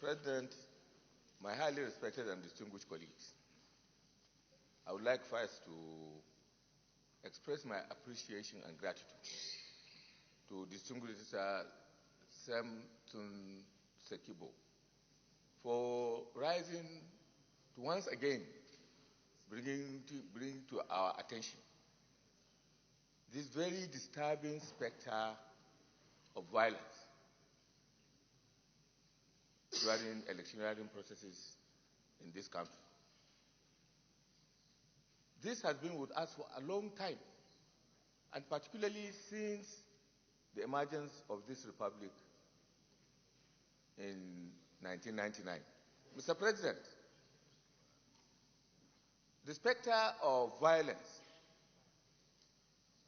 President, my highly respected and distinguished colleagues, I would like first to express my appreciation and gratitude to distinguished Sekibo for rising to once again bring to our attention this very disturbing specter of violence during electioneering processes in this country. This has been with us for a long time, and particularly since the emergence of this republic in 1999. Mr. President, the specter of violence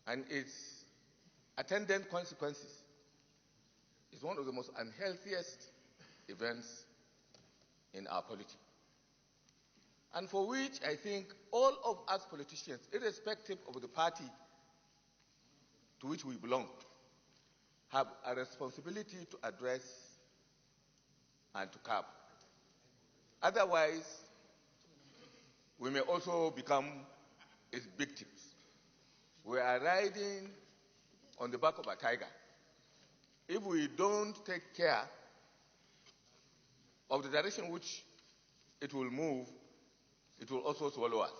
and its attendant consequences is one of the most unhealthiest events in our polity, and for which I think all of us politicians, irrespective of the party to which we belong, have a responsibility to address and to curb. Otherwise, we may also become its victims. We are riding on the back of a tiger. If we don't take care of the direction which it will move, it will also swallow us.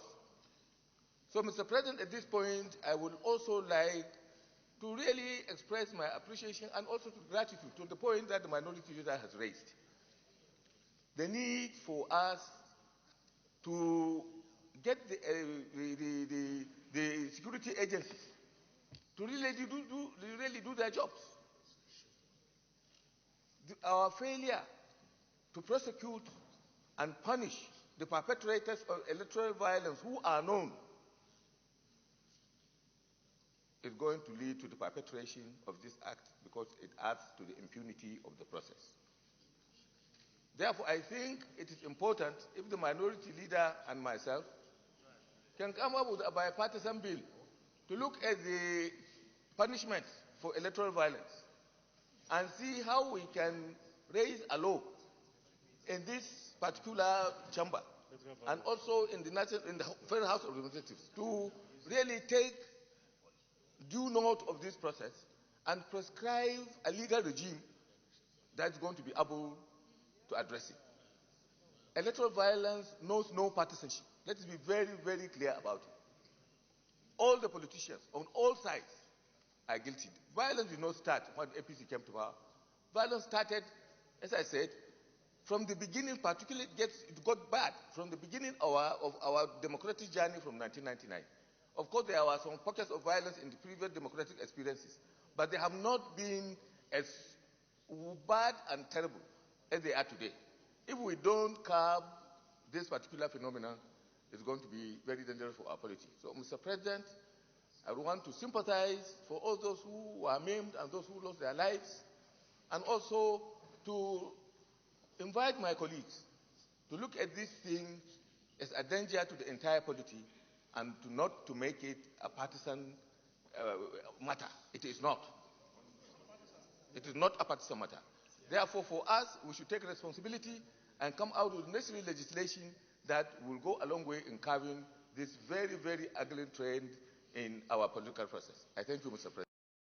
So, Mr. President, at this point, I would also like to really express my appreciation and also gratitude to the point that the minority leader has raised. The need for us to get the security agencies to really do their jobs. Our failure to prosecute and punish the perpetrators of electoral violence who are known is going to lead to the perpetration of this act, because it adds to the impunity of the process. Therefore, I think it is important if the minority leader and myself can come up with a bipartisan bill to look at the punishments for electoral violence and see how we can raise a law in this particular chamber and also in the Federal House of Representatives to really take due note of this process and prescribe a legal regime that's going to be able to address it. Electoral violence knows no partisanship. Let us be very, very clear about it. All the politicians on all sides are guilty. Violence did not start when APC came to power. Violence started, as I said, from the beginning, particularly it got bad from the beginning of our democratic journey from 1999. Of course, there were some pockets of violence in the previous democratic experiences, but they have not been as bad and terrible as they are today. If we don't curb this particular phenomenon, it's going to be very dangerous for our polity. So, Mr. President, I want to sympathize for all those who were maimed and those who lost their lives, and also to invite my colleagues to look at this thing as a danger to the entire polity and not to make it a partisan matter. It is not. It is not a partisan matter. Therefore, for us, we should take responsibility and come out with necessary legislation that will go a long way in curbing this very, very ugly trend in our political process. I thank you, Mr. President.